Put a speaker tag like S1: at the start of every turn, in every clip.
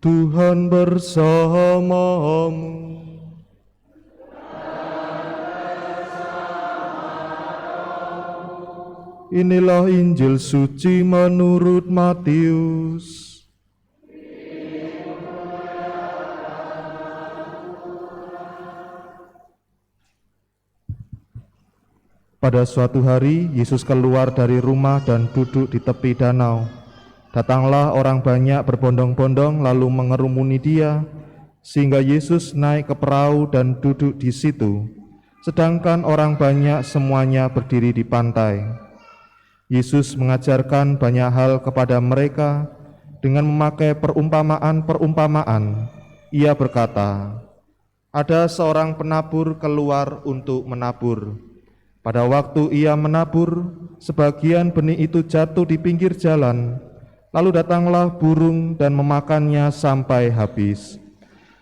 S1: Tuhan bersamamu. Inilah Injil suci menurut Matius. Pada suatu hari, Yesus keluar dari rumah dan duduk di tepi danau. Datanglah orang banyak berbondong-bondong lalu mengerumuni dia, sehingga Yesus naik ke perahu dan duduk di situ, sedangkan orang banyak semuanya berdiri di pantai. Yesus mengajarkan banyak hal kepada mereka dengan memakai perumpamaan-perumpamaan. Ia berkata, ada seorang penabur keluar untuk menabur. Pada waktu ia menabur, sebagian benih itu jatuh di pinggir jalan, lalu datanglah burung dan memakannya sampai habis.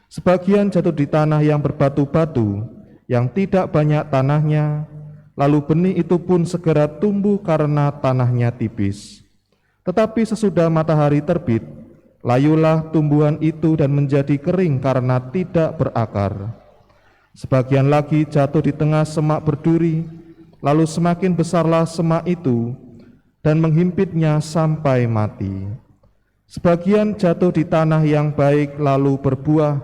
S1: Sebagian jatuh di tanah yang berbatu-batu, yang tidak banyak tanahnya, lalu benih itu pun segera tumbuh karena tanahnya tipis. Tetapi sesudah matahari terbit, layulah tumbuhan itu dan menjadi kering karena tidak berakar. Sebagian lagi jatuh di tengah semak berduri, lalu semakin besarlah semak itu dan menghimpitnya sampai mati. Sebagian jatuh di tanah yang baik lalu berbuah,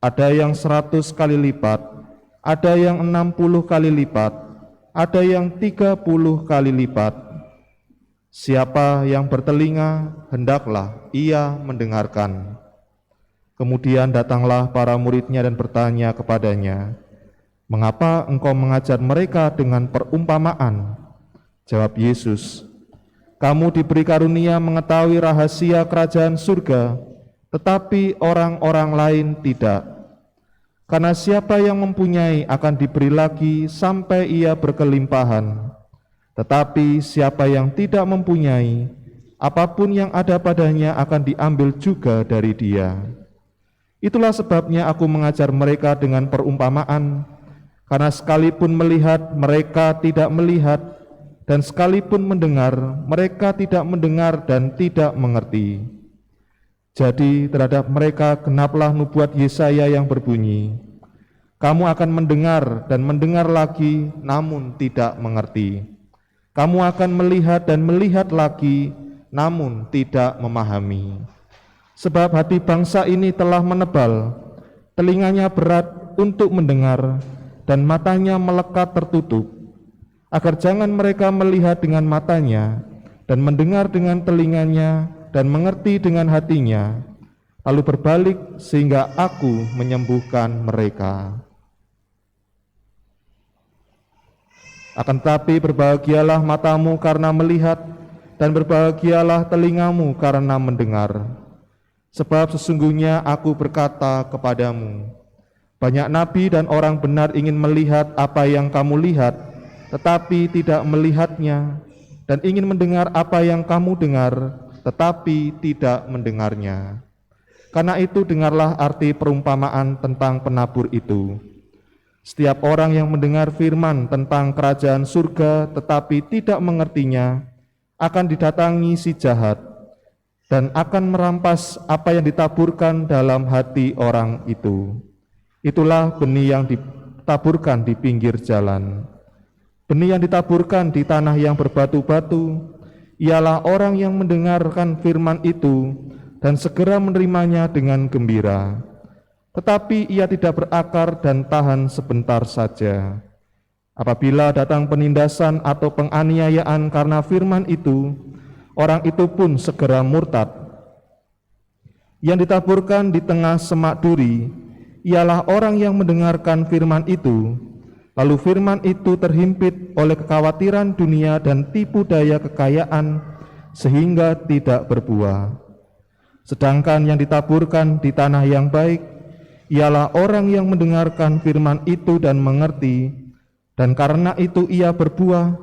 S1: ada yang 100 kali lipat, ada yang 60 kali lipat, ada yang 30 kali lipat. Siapa yang bertelinga, hendaklah ia mendengarkan. Kemudian datanglah para muridnya dan bertanya kepadanya, mengapa engkau mengajar mereka dengan perumpamaan? Jawab Yesus, kamu diberi karunia mengetahui rahasia kerajaan surga, tetapi orang-orang lain tidak. Karena siapa yang mempunyai akan diberi lagi sampai ia berkelimpahan. Tetapi siapa yang tidak mempunyai, apapun yang ada padanya akan diambil juga dari dia. Itulah sebabnya aku mengajar mereka dengan perumpamaan, karena sekalipun melihat, mereka tidak melihat, dan sekalipun mendengar, mereka tidak mendengar dan tidak mengerti. Jadi terhadap mereka genaplah nubuat Yesaya yang berbunyi, kamu akan mendengar dan mendengar lagi, namun tidak mengerti. Kamu akan melihat dan melihat lagi, namun tidak memahami. Sebab hati bangsa ini telah menebal, telinganya berat untuk mendengar, dan matanya melekat tertutup, agar jangan mereka melihat dengan matanya, dan mendengar dengan telinganya, dan mengerti dengan hatinya, lalu berbalik sehingga aku menyembuhkan mereka. Akan tetapi berbahagialah matamu karena melihat, dan berbahagialah telingamu karena mendengar. Sebab sesungguhnya aku berkata kepadamu, banyak nabi dan orang benar ingin melihat apa yang kamu lihat, tetapi tidak melihatnya, dan ingin mendengar apa yang kamu dengar, tetapi tidak mendengarnya. Karena itu dengarlah arti perumpamaan tentang penabur itu. Setiap orang yang mendengar firman tentang kerajaan surga tetapi tidak mengertinya, akan didatangi si jahat, dan akan merampas apa yang ditaburkan dalam hati orang itu. Itulah benih yang ditaburkan di pinggir jalan. Benih yang ditaburkan di tanah yang berbatu-batu, ialah orang yang mendengarkan firman itu dan segera menerimanya dengan gembira. Tetapi ia tidak berakar dan tahan sebentar saja. Apabila datang penindasan atau penganiayaan karena firman itu, orang itu pun segera murtad. Yang ditaburkan di tengah semak duri, ialah orang yang mendengarkan firman itu, lalu firman itu terhimpit oleh kekhawatiran dunia dan tipu daya kekayaan, sehingga tidak berbuah. Sedangkan yang ditaburkan di tanah yang baik, ialah orang yang mendengarkan firman itu dan mengerti, dan karena itu ia berbuah,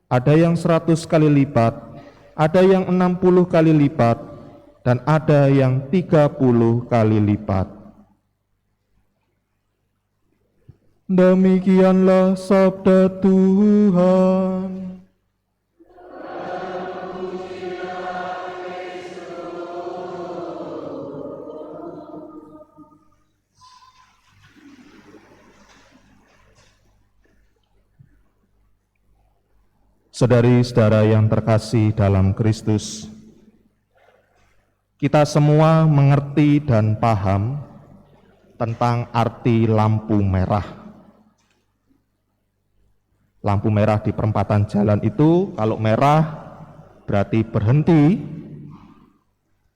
S1: ada yang 100 kali lipat, ada yang 60 kali lipat, dan ada yang 30 kali lipat. Demikianlah sabda Tuhan. Saudari-saudara yang terkasih dalam Kristus, kita semua mengerti dan paham tentang arti lampu merah. Lampu merah di perempatan jalan itu kalau merah berarti berhenti.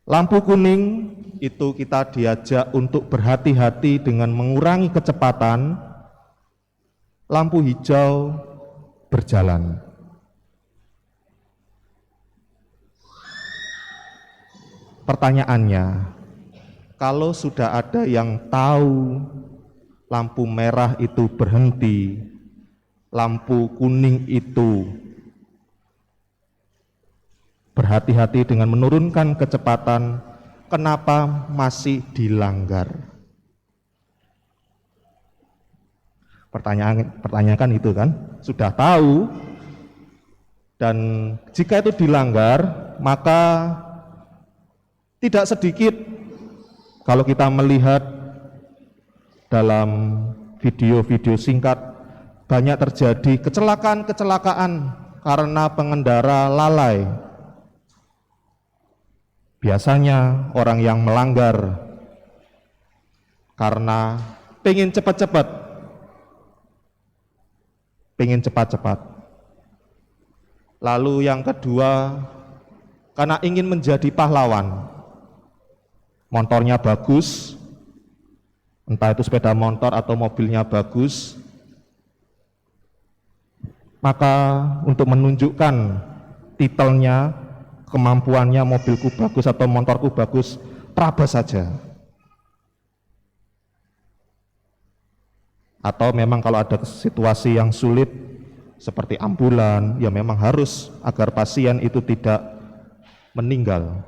S1: Lampu kuning itu kita diajak untuk berhati-hati dengan mengurangi kecepatan. Lampu hijau berjalan. Pertanyaannya, kalau sudah ada yang tahu lampu merah itu berhenti, lampu kuning itu berhati-hati dengan menurunkan kecepatan, kenapa masih dilanggar? Pertanyaan kan itu kan, sudah tahu, dan jika itu dilanggar, maka tidak sedikit kalau kita melihat dalam video-video singkat, banyak terjadi kecelakaan-kecelakaan karena pengendara lalai. Biasanya orang yang melanggar karena pengen cepat-cepat. Lalu yang kedua, karena ingin menjadi pahlawan. Motornya bagus, entah itu sepeda motor atau mobilnya bagus, maka untuk menunjukkan titelnya, kemampuannya, mobilku bagus atau motorku bagus, terabas saja. Atau memang kalau ada situasi yang sulit seperti ambulan, ya memang harus agar pasien itu tidak meninggal.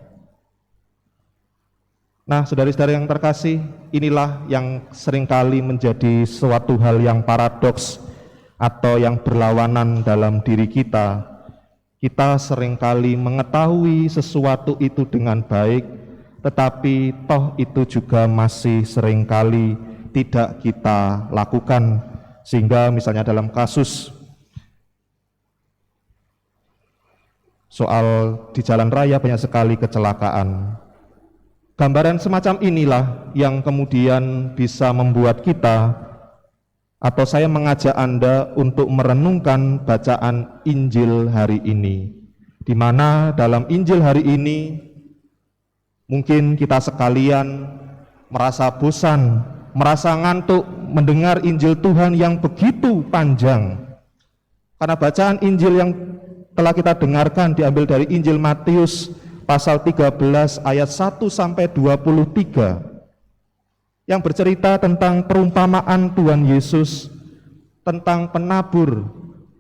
S1: Nah, saudara-saudara yang terkasih, inilah yang seringkali menjadi suatu hal yang paradoks atau yang berlawanan dalam diri kita. Kita seringkali mengetahui sesuatu itu dengan baik, tetapi toh itu juga masih seringkali tidak kita lakukan. Sehingga misalnya dalam kasus soal di jalan raya banyak sekali kecelakaan. Gambaran semacam inilah yang kemudian bisa membuat kita, atau saya mengajak Anda untuk merenungkan bacaan Injil hari ini, di mana dalam Injil hari ini mungkin kita sekalian merasa bosan, merasa ngantuk mendengar Injil Tuhan yang begitu panjang. Karena bacaan Injil yang telah kita dengarkan diambil dari Injil Matius pasal 13 ayat 1 sampai 23 yang bercerita tentang perumpamaan Tuhan Yesus tentang penabur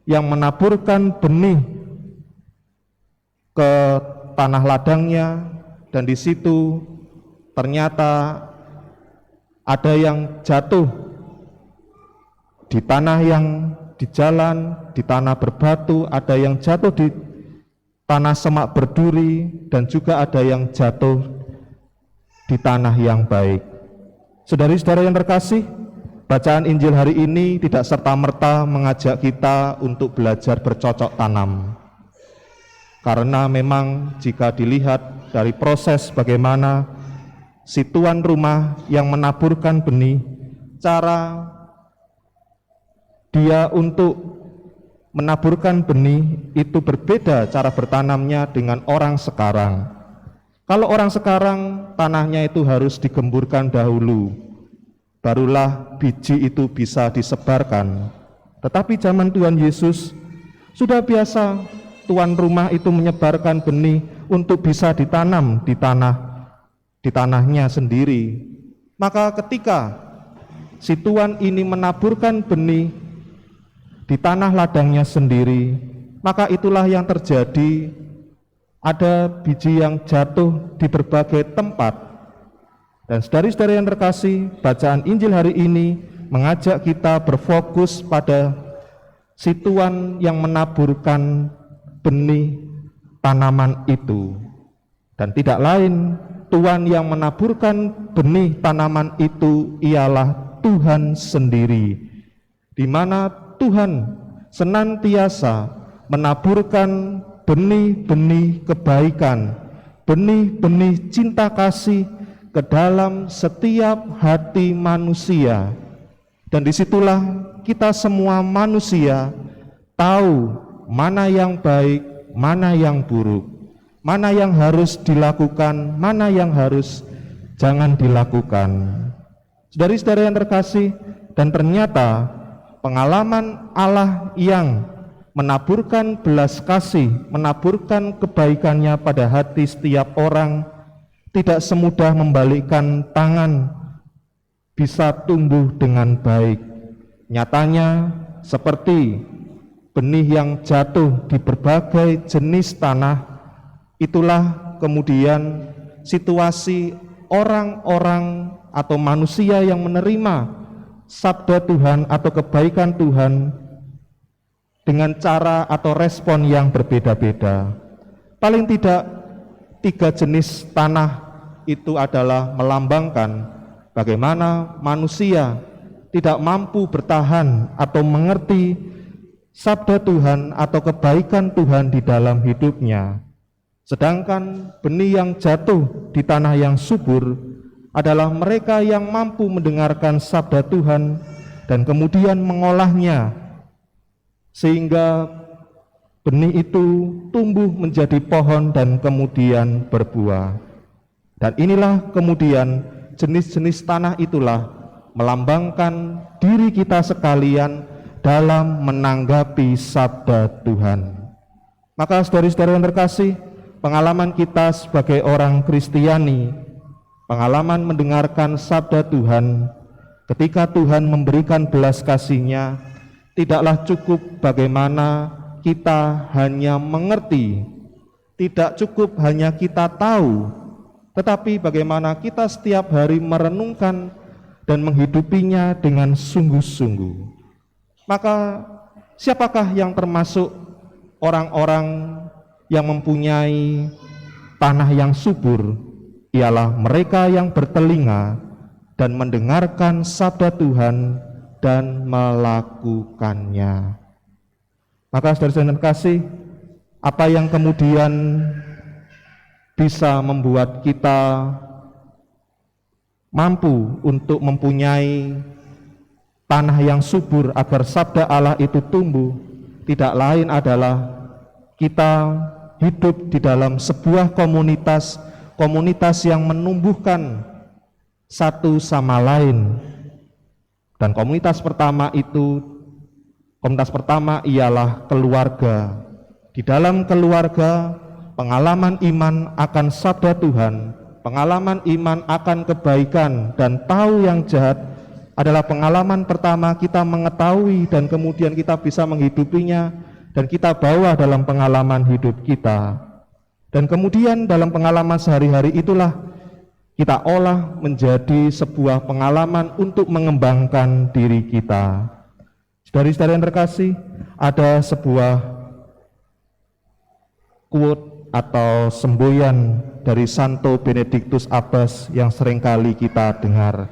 S1: yang menaburkan benih ke tanah ladangnya, dan di situ ternyata ada yang jatuh di tanah yang di jalan, di tanah berbatu, ada yang jatuh di tanah semak berduri, dan juga ada yang jatuh di tanah yang baik. Saudari-saudara yang terkasih, bacaan Injil hari ini tidak serta-merta mengajak kita untuk belajar bercocok tanam. Karena memang jika dilihat dari proses bagaimana si tuan rumah yang menaburkan benih, cara dia untuk menaburkan benih itu berbeda cara bertanamnya dengan orang sekarang. Kalau orang sekarang tanahnya itu harus digemburkan dahulu, barulah biji itu bisa disebarkan. Tetapi zaman Tuhan Yesus sudah biasa tuan rumah itu menyebarkan benih untuk bisa ditanam di tanahnya sendiri. Maka ketika si tuan ini menaburkan benih di tanah ladangnya sendiri, maka itulah yang terjadi. Ada biji yang jatuh di berbagai tempat. Dan saudari-saudari yang terkasih, bacaan Injil hari ini mengajak kita berfokus pada si tuan yang menaburkan benih tanaman itu. Dan tidak lain, tuan yang menaburkan benih tanaman itu ialah Tuhan sendiri, di mana Tuhan senantiasa menaburkan benih-benih kebaikan, benih-benih cinta kasih ke dalam setiap hati manusia. Dan disitulah kita semua manusia tahu mana yang baik, mana yang buruk, mana yang harus dilakukan, mana yang harus jangan dilakukan. Saudari-saudari yang terkasih, dan ternyata pengalaman Allah yang menaburkan belas kasih, menaburkan kebaikannya pada hati setiap orang, tidak semudah membalikkan tangan bisa tumbuh dengan baik. Nyatanya seperti benih yang jatuh di berbagai jenis tanah, itulah kemudian situasi orang-orang atau manusia yang menerima sabda Tuhan atau kebaikan Tuhan dengan cara atau respon yang berbeda-beda. Paling tidak 3 jenis tanah itu adalah melambangkan bagaimana manusia tidak mampu bertahan atau mengerti sabda Tuhan atau kebaikan Tuhan di dalam hidupnya. Sedangkan benih yang jatuh di tanah yang subur adalah mereka yang mampu mendengarkan sabda Tuhan dan kemudian mengolahnya sehingga benih itu tumbuh menjadi pohon dan kemudian berbuah. Dan inilah kemudian jenis-jenis tanah itulah melambangkan diri kita sekalian dalam menanggapi sabda Tuhan. Maka saudari-saudari yang terkasih, pengalaman kita sebagai orang Kristiani, pengalaman mendengarkan sabda Tuhan, ketika Tuhan memberikan belas kasih-Nya, tidaklah cukup bagaimana kita hanya mengerti, tidak cukup hanya kita tahu, tetapi bagaimana kita setiap hari merenungkan dan menghidupinya dengan sungguh-sungguh. Maka siapakah yang termasuk orang-orang yang mempunyai tanah yang subur? Ialah mereka yang bertelinga dan mendengarkan sabda Tuhan dan melakukannya. Maka saudara-saudara kasih, apa yang kemudian bisa membuat kita mampu untuk mempunyai tanah yang subur agar sabda Allah itu tumbuh, tidak lain adalah kita hidup di dalam sebuah komunitas yang menumbuhkan satu sama lain. Dan komunitas pertama ialah keluarga. Di dalam keluarga, pengalaman iman akan sabda Tuhan, pengalaman iman akan kebaikan dan tahu yang jahat adalah pengalaman pertama kita mengetahui dan kemudian kita bisa menghidupinya dan kita bawa dalam pengalaman hidup kita. Dan kemudian dalam pengalaman sehari-hari itulah kita olah menjadi sebuah pengalaman untuk mengembangkan diri kita. Saudari-saudari yang terkasih, ada sebuah quote atau semboyan dari Santo Benedictus Abbas yang seringkali kita dengar,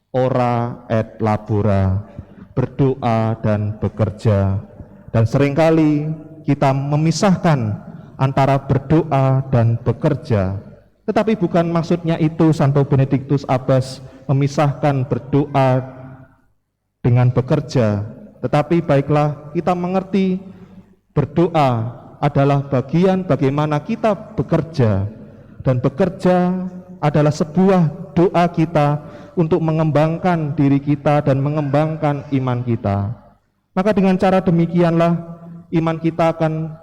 S1: ora et labora, berdoa dan bekerja. Dan seringkali kita memisahkan antara berdoa dan bekerja, tetapi bukan maksudnya itu Santo Benedictus Abbas memisahkan berdoa dengan bekerja, tetapi baiklah kita mengerti berdoa adalah bagian bagaimana kita bekerja, dan bekerja adalah sebuah doa kita untuk mengembangkan diri kita dan mengembangkan iman kita. Maka dengan cara demikianlah iman kita akan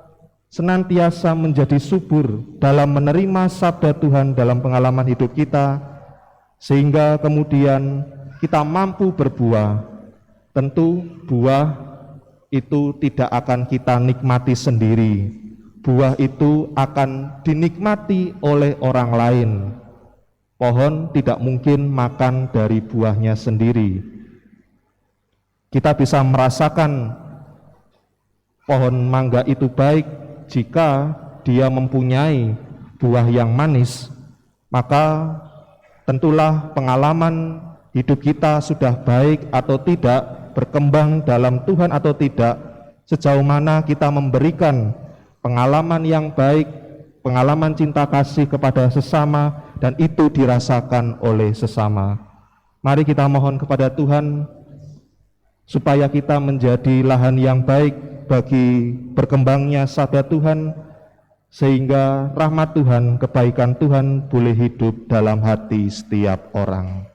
S1: senantiasa menjadi subur dalam menerima sabda Tuhan dalam pengalaman hidup kita, sehingga kemudian kita mampu berbuah. Tentu buah itu tidak akan kita nikmati sendiri, buah itu akan dinikmati oleh orang lain. Pohon tidak mungkin makan dari buahnya sendiri. Kita bisa merasakan pohon mangga itu baik jika dia mempunyai buah yang manis, maka tentulah pengalaman hidup kita sudah baik atau tidak, berkembang dalam Tuhan atau tidak, sejauh mana kita memberikan pengalaman yang baik, pengalaman cinta kasih kepada sesama, dan itu dirasakan oleh sesama. Mari kita mohon kepada Tuhan supaya kita menjadi lahan yang baik bagi berkembangnya sabda Tuhan, sehingga rahmat Tuhan, kebaikan Tuhan boleh hidup dalam hati setiap orang.